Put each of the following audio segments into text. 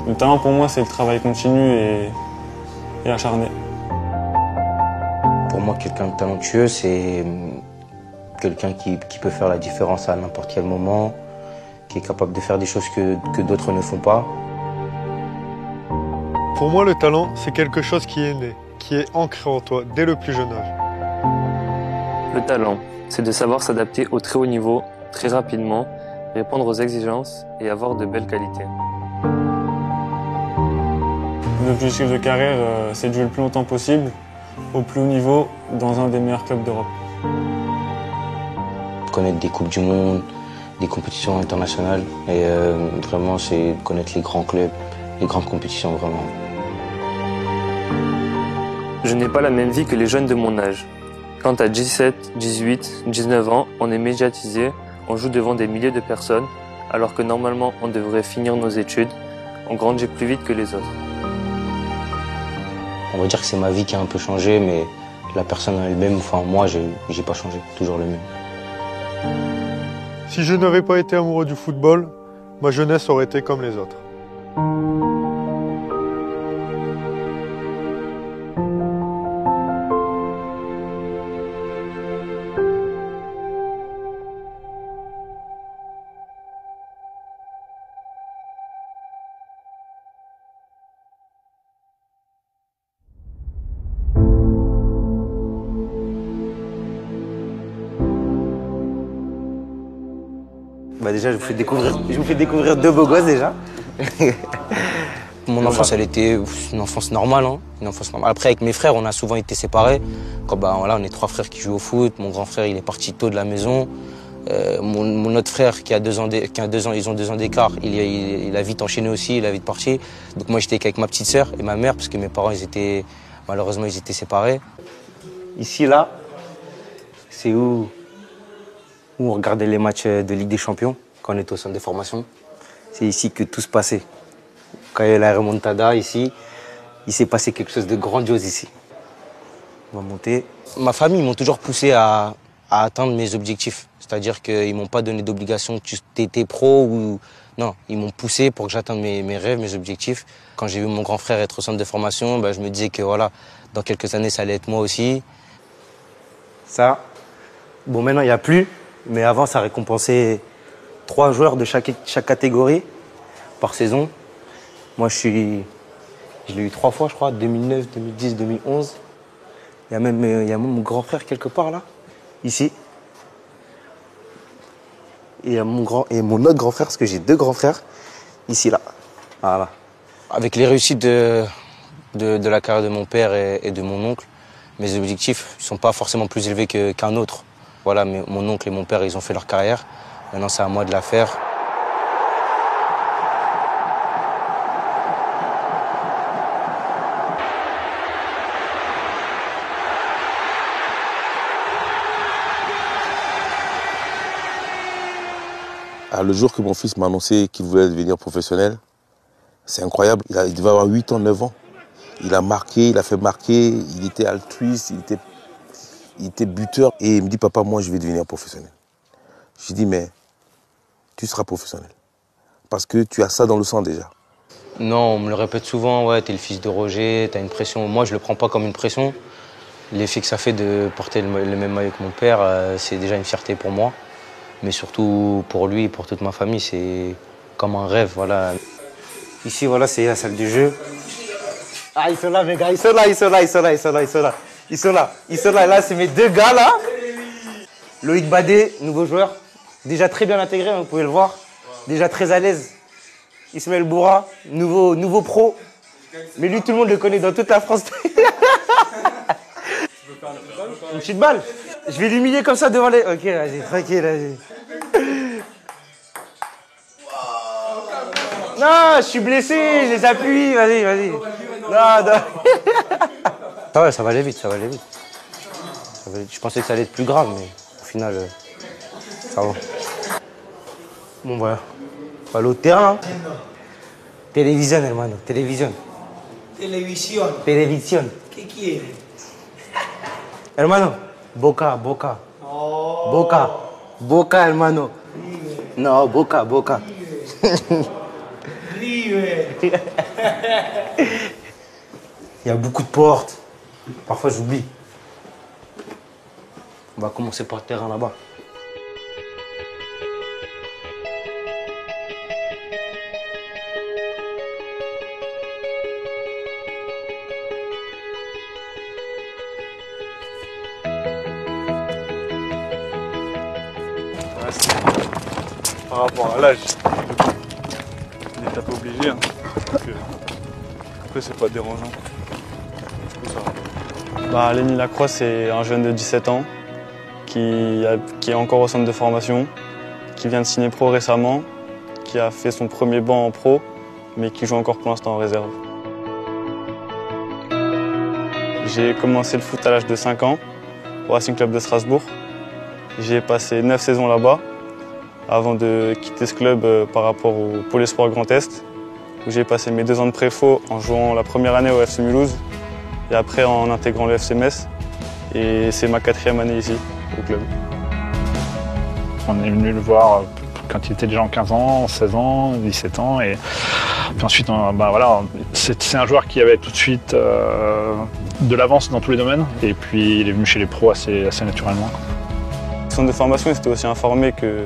Le talent pour moi, c'est le travail continu et acharné. Pour moi, quelqu'un de talentueux, c'est quelqu'un qui peut faire la différence à n'importe quel moment, qui est capable de faire des choses que d'autres ne font pas. Pour moi, le talent, c'est quelque chose qui est né, qui est ancré en toi dès le plus jeune âge. Le talent, c'est de savoir s'adapter au très haut niveau, très rapidement, répondre aux exigences et avoir de belles qualités. L'objectif de carrière, c'est de jouer le plus longtemps possible, au plus haut niveau, dans un des meilleurs clubs d'Europe. Connaître des Coupes du Monde, des compétitions internationales, et vraiment, c'est connaître les grands clubs, les grandes compétitions, vraiment. Je n'ai pas la même vie que les jeunes de mon âge. Quand à 17, 18, 19 ans, on est médiatisé, on joue devant des milliers de personnes, alors que normalement on devrait finir nos études, on grandit plus vite que les autres. On va dire que c'est ma vie qui a un peu changé, mais la personne elle-même, enfin moi, j'ai pas changé, toujours le même. Si je n'avais pas été amoureux du football, ma jeunesse aurait été comme les autres. Bah déjà, je vous fais découvrir deux beaux gosses déjà. Mon enfance, elle était une enfance normale, hein, une enfance normale. Après, avec mes frères, on a souvent été séparés. Quand, voilà, on est trois frères qui jouent au foot. Mon grand frère, il est parti tôt de la maison. Mon autre frère, qui a 2 ans, ils ont 2 ans d'écart, il a vite enchaîné aussi, il a vite parti. Donc moi, j'étais qu'avec ma petite sœur et ma mère, parce que mes parents, malheureusement, ils étaient séparés. Ici, là, c'est où on regardait les matchs de Ligue des Champions, quand on était au centre de formation. C'est ici que tout se passait. Quand il y a eu la remontada ici, il s'est passé quelque chose de grandiose ici. On va monter. Ma famille, ils m'ont toujours poussé à atteindre mes objectifs. C'est-à-dire qu'ils ne m'ont pas donné d'obligation, tu étais pro ou... Non, ils m'ont poussé pour que j'atteigne mes rêves, mes objectifs. Quand j'ai vu mon grand frère être au centre de formation, je me disais que voilà, dans quelques années, ça allait être moi aussi. Ça, bon, maintenant, il n'y a plus. Mais avant, ça récompensait 3 joueurs de chaque catégorie par saison. Moi, je l'ai eu 3 fois, je crois, 2009, 2010, 2011. Il y a même mon grand frère quelque part, là, ici. Et il y a mon autre grand frère, parce que j'ai 2 grands frères, ici, là. Voilà. Avec les réussites de la carrière de mon père et de mon oncle, mes objectifs ne sont pas forcément plus élevés qu'un autre. Voilà, mais mon oncle et mon père, ils ont fait leur carrière. Maintenant, c'est à moi de la faire. Le jour que mon fils m'a annoncé qu'il voulait devenir professionnel, c'est incroyable. Il devait avoir 8 ans, 9 ans. Il a marqué, il a fait marquer, il était altruiste, il était buteur. Et il me dit, papa, moi, je vais devenir professionnel. Je lui dis, mais tu seras professionnel. Parce que tu as ça dans le sang déjà. Non, on me le répète souvent, ouais, t'es le fils de Roger, t'as une pression. Moi, je le prends pas comme une pression. L'effet que ça fait de porter le même maillot que mon père, c'est déjà une fierté pour moi. Mais surtout pour lui et pour toute ma famille, c'est comme un rêve, voilà. Ici, voilà, c'est la salle du jeu. Ah, ils sont là, mes gars, ils sont là. Là, c'est mes 2 gars, là. Loïc Badé, nouveau joueur. Déjà très bien intégré, hein, vous pouvez le voir. Déjà très à l'aise. Ismaël Boura, nouveau pro. Mais lui, tout le monde le connaît dans toute la France. Une petite balle. Je vais l'humilier comme ça devant les... Ok, vas-y, tranquille, vas-y. Non, je suis blessé, je les appuie, vas-y. Non. Ça va aller vite. Je pensais que ça allait être plus grave, mais au final, ça va. Bon, voilà. On va aller au terrain. Télévision, hermano, télévision. Televisión. ¿Qué quiere? Hermano, Boca. Boca, hermano. No, Boca. Il y a beaucoup de portes. Parfois j'oublie. On va commencer par le terrain là-bas. Par rapport à l'âge, on n'est pas obligé. Hein. Après, c'est pas dérangeant. Du coup, ça va. Lenny Lacroix, c'est un jeune de 17 ans qui est encore au centre de formation, qui vient de signer pro récemment, qui a fait son premier banc en pro, mais qui joue encore pour l'instant en réserve. J'ai commencé le foot à l'âge de 5 ans au Racing Club de Strasbourg. J'ai passé 9 saisons là-bas avant de quitter ce club par rapport au Pôle Espoir Grand Est, où j'ai passé mes 2 ans de préfo en jouant la première année au FC Mulhouse et après en intégrant le FC Metz. Et c'est ma 4e année ici, au club. On est venu le voir quand il était déjà en 15 ans, 16 ans, 17 ans. Et puis ensuite, voilà, c'est un joueur qui avait tout de suite de l'avance dans tous les domaines. Et puis il est venu chez les pros assez naturellement. Le centre de formation, c'était aussi informé que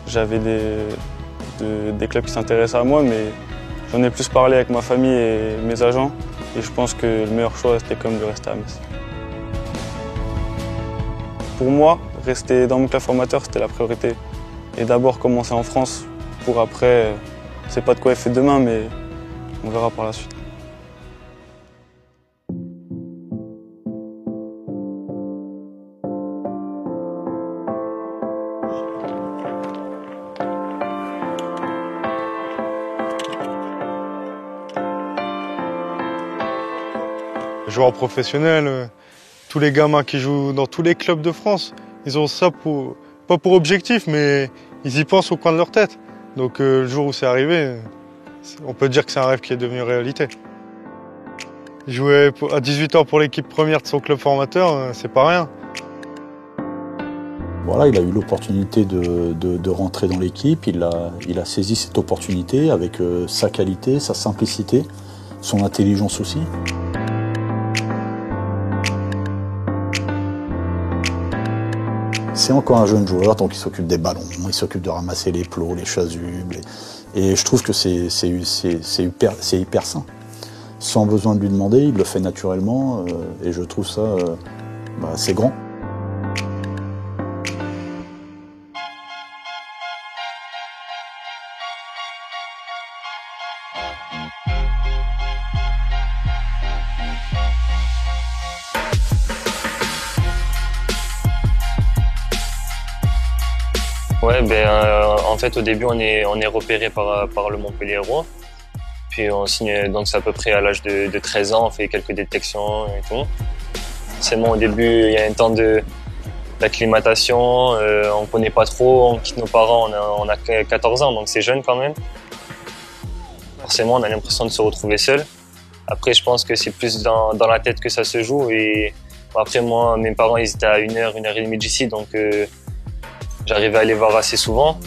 j'avais des clubs qui s'intéressaient à moi, mais j'en ai plus parlé avec ma famille et mes agents. Et je pense que le meilleur choix, c'était comme de rester à Metz. Pour moi, rester dans mon club formateur, c'était la priorité. Et d'abord commencer en France pour après, c'est pas de quoi il fait demain, mais on verra par la suite. Les joueurs professionnels, tous les gamins qui jouent dans tous les clubs de France, ils ont ça pas pour objectif, mais ils y pensent au coin de leur tête. Donc le jour où c'est arrivé, on peut dire que c'est un rêve qui est devenu réalité. Jouer à 18 ans pour l'équipe première de son club formateur, c'est pas rien. Voilà, il a eu l'opportunité de rentrer dans l'équipe, il a saisi cette opportunité avec sa qualité, sa simplicité, son intelligence aussi. C'est encore un jeune joueur, donc il s'occupe des ballons, il s'occupe de ramasser les plots, les chasubles. Et je trouve que c'est hyper sain. Sans besoin de lui demander, il le fait naturellement et je trouve ça c'est grand. Ouais, en fait, au début, on est repéré par le Montpellier Hérault. Puis on signe, donc c'est à peu près à l'âge de 13 ans, on fait quelques détections et tout. Seulement au début, il y a un temps d'acclimatation, on connaît pas trop, on quitte nos parents, on a 14 ans, donc c'est jeune quand même. Forcément, on a l'impression de se retrouver seul. Après, je pense que c'est plus dans la tête que ça se joue. Et après, moi, mes parents, ils étaient à 1h30 d'ici, donc j'arrivais à les voir assez souvent.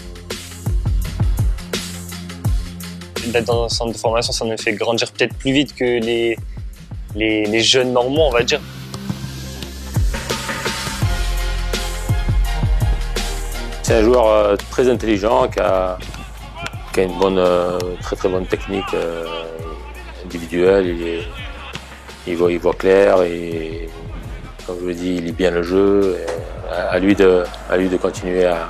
D'être dans un centre de formation, ça me fait grandir peut-être plus vite que les jeunes normaux, on va dire. C'est un joueur très intelligent qui a une bonne, très bonne technique individuelle. Il voit clair et, comme je le dis, il lit bien le jeu. À lui de continuer à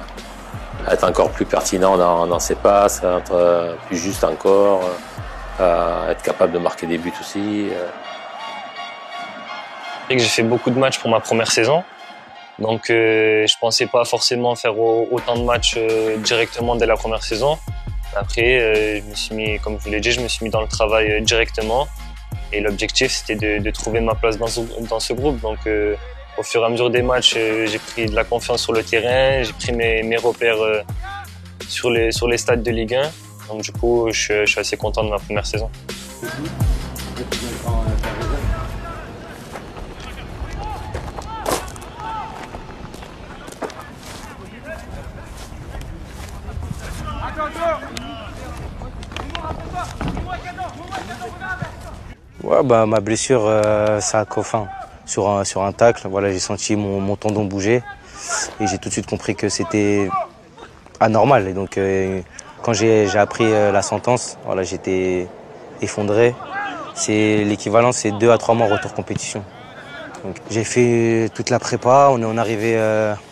être encore plus pertinent dans ses passes, à être plus juste encore, à être capable de marquer des buts aussi. J'ai fait beaucoup de matchs pour ma première saison, donc je pensais pas forcément faire autant de matchs directement dès la première saison. Après, je me suis mis, comme je vous l'ai dit, je me suis mis dans le travail directement, et l'objectif c'était de trouver ma place dans ce groupe. Donc au fur et à mesure des matchs, j'ai pris de la confiance sur le terrain, j'ai pris mes repères sur les stades de Ligue 1. Donc du coup, je suis assez content de ma première saison. Ouais, bah, ma blessure, ça a coffin sur un tacle. Voilà, j'ai senti mon tendon bouger et j'ai tout de suite compris que c'était anormal. Et donc, quand j'ai appris la sentence, voilà, j'étais effondré. C'est l'équivalent, c'est 2 à 3 mois retour compétition. Donc, j'ai fait toute la prépa, on est arrivé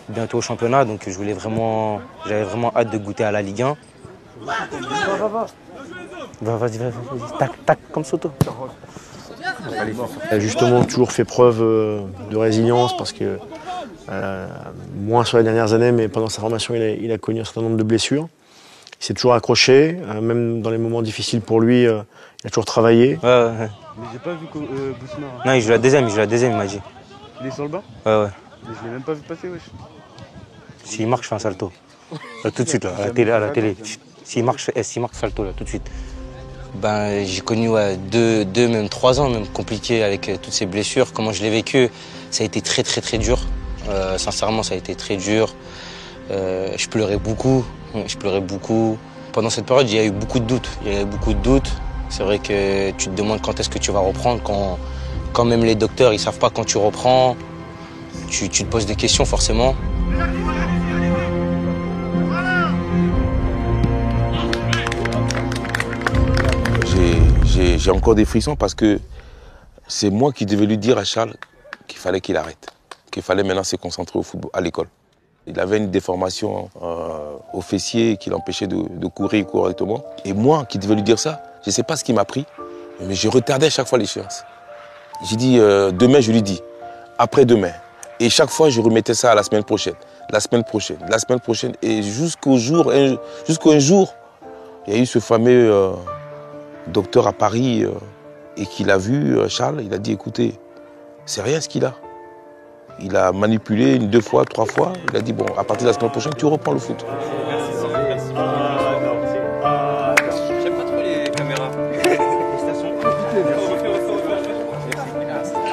bientôt au championnat, donc j'avais vraiment hâte de goûter à la Ligue 1. Vas-y, tac, tac, comme Soto. Il a justement toujours fait preuve de résilience parce que, moins sur les dernières années, mais pendant sa formation, il a connu un certain nombre de blessures. Il s'est toujours accroché, même dans les moments difficiles pour lui, il a toujours travaillé. Ouais. Mais j'ai pas vu Bousmar. Non, il joue la deuxième, il m'a dit. Il est sur le banc? Ouais. Mais je l'ai même pas vu passer, wesh. S'il marque, je fais un salto. Là, tout de suite, là, à la télé. S'il marque, salto, là, tout de suite. Ben, j'ai connu 2, même 3 ans, même compliqués avec toutes ces blessures. Comment je l'ai vécu, ça a été très, très, très dur. Sincèrement, ça a été très dur. Je pleurais beaucoup. Pendant cette période, il y a eu beaucoup de doutes. C'est vrai que tu te demandes quand est-ce que tu vas reprendre, quand même les docteurs, ils savent pas quand tu reprends. Tu te poses des questions, forcément. J'ai encore des frissons parce que c'est moi qui devais lui dire à Charles qu'il fallait qu'il arrête, qu'il fallait maintenant se concentrer au football, à l'école. Il avait une déformation au fessier qui l'empêchait de courir correctement. Et moi qui devais lui dire ça, je ne sais pas ce qui m'a pris, mais je retardais à chaque fois l'échéance. J'ai dit demain, je lui dis, après-demain. Et chaque fois, je remettais ça à la semaine prochaine, Et jusqu'au jour, un jour, il y a eu ce fameux docteur à Paris et qu'il a vu, Charles, il a dit, écoutez, c'est rien ce qu'il a. Il a manipulé 2 fois, 3 fois. Il a dit, bon, à partir de la semaine prochaine, tu reprends le foot.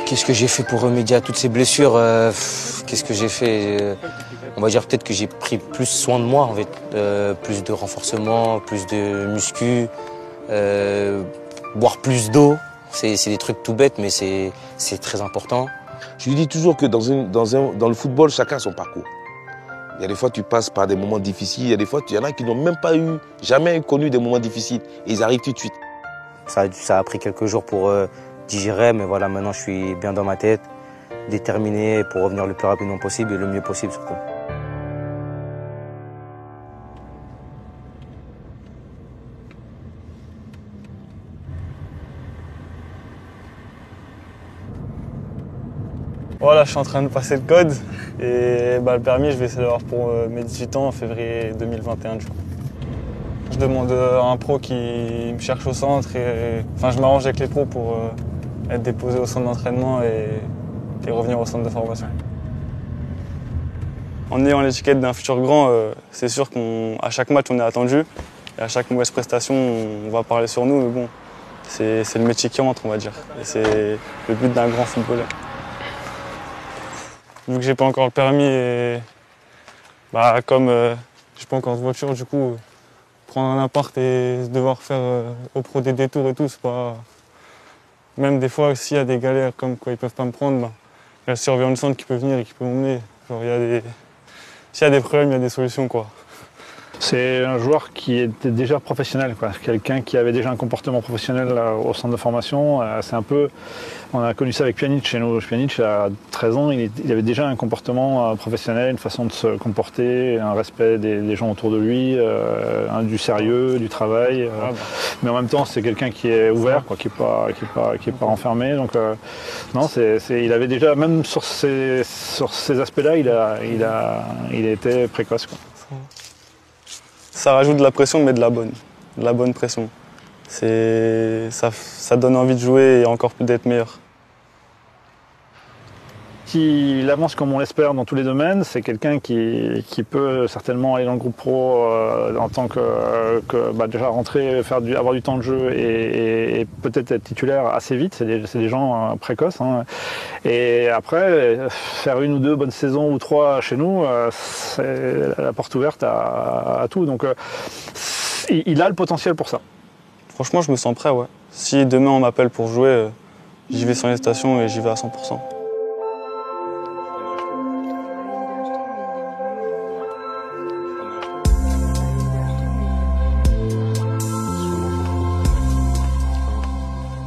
Qu'est-ce que j'ai fait pour remédier à toutes ces blessures? Qu'est-ce que j'ai fait? On va dire peut-être que j'ai pris plus soin de moi, en fait. Plus de renforcement, plus de muscu, boire plus d'eau. C'est des trucs tout bêtes, mais c'est très important. Je lui dis toujours que dans le football, chacun a son parcours. Il y a des fois, tu passes par des moments difficiles. Il y a des fois, il y en a qui n'ont même pas jamais connu des moments difficiles. Et ils arrivent tout de suite. Ça a pris quelques jours pour digérer, mais voilà, maintenant je suis bien dans ma tête, déterminé pour revenir le plus rapidement possible et le mieux possible surtout. Voilà, je suis en train de passer le code et le permis, je vais essayer d'avoir pour mes 18 ans en février 2021 du coup. Je demande à un pro qui me cherche au centre et je m'arrange avec les pros pour être déposé au centre d'entraînement et revenir au centre de formation. En ayant l'étiquette d'un futur grand, c'est sûr qu'à chaque match on est attendu et à chaque mauvaise prestation on va parler sur nous, mais bon, c'est le métier qui rentre, on va dire. Et c'est le but d'un grand footballeur. Vu que j'ai pas encore le permis et comme j'ai pas encore de voiture, du coup, prendre un appart et devoir faire au pro des détours et tout, c'est pas... Même des fois, s'il y a des galères comme quoi ils peuvent pas me prendre, il y a le surveillant du centre qui peut venir et qui peut m'emmener. S'il y a des problèmes, il y a des solutions, quoi. C'est un joueur qui était déjà professionnel, quoi. Quelqu'un qui avait déjà un comportement professionnel au centre de formation. C'est un peu, on a connu ça avec Pjanic chez nous. Pjanic, à 13 ans, il avait déjà un comportement professionnel, une façon de se comporter, un respect des gens autour de lui, du sérieux, du travail. Mais en même temps, c'est quelqu'un qui est ouvert, quoi, qui est pas enfermé. Donc non, il avait déjà, même sur ces aspects-là, il était précoce, quoi. Ça rajoute de la pression, mais de la bonne pression. Ça donne envie de jouer et encore plus d'être meilleur. Il avance comme on l'espère dans tous les domaines. C'est quelqu'un qui peut certainement aller dans le groupe pro en tant que déjà rentrer, avoir du temps de jeu et peut-être être titulaire assez vite. C'est des gens précoces. Hein. Et après, faire 1 ou 2 bonnes saisons ou 3 chez nous, c'est la porte ouverte à tout. Donc il a le potentiel pour ça. Franchement, je me sens prêt, ouais. Si demain on m'appelle pour jouer, J'y vais sans hésitation et j'y vais à 100%.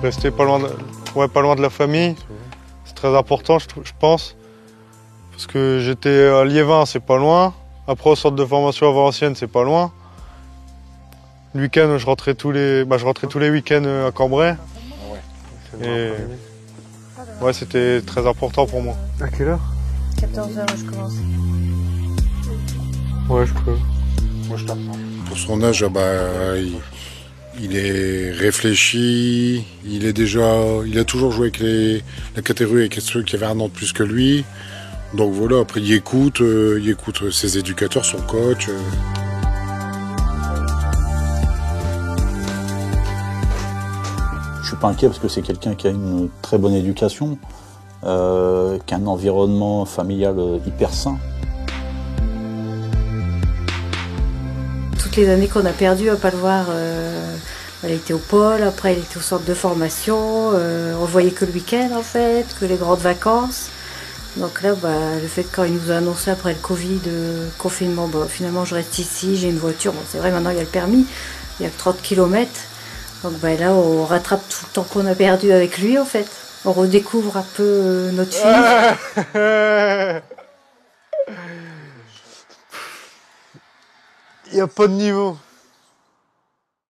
Rester pas loin de la famille, c'est très important, je pense. Parce que j'étais à Liévin, c'est pas loin. Après, au centre de formation à Valenciennes, c'est pas loin. Le week-end, je rentrais tous les week-ends à Cambrai. Et ouais, c'était très important pour moi. À quelle heure? 14h, je commence. Ouais, je peux. Moi, je t'apprends. Pour son âge, il est réfléchi, il a toujours joué avec la catégorie avec ceux qui avaient un an de plus que lui. Donc voilà, après il écoute ses éducateurs, son coach. Je suis pas inquiet parce que c'est quelqu'un qui a une très bonne éducation, qui a un environnement familial hyper sain. Toutes les années qu'on a perdues à pas le voir, elle était au pôle, après elle était au centre de formation, on voyait que le week-end en fait, que les grandes vacances. Donc là, le fait quand il nous a annoncé après le Covid, confinement, finalement je reste ici, j'ai une voiture, bon, c'est vrai maintenant il y a le permis, il y a que 30 km. Donc là on rattrape tout le temps qu'on a perdu avec lui en fait. On redécouvre un peu notre fille. Il n'y a pas de niveau.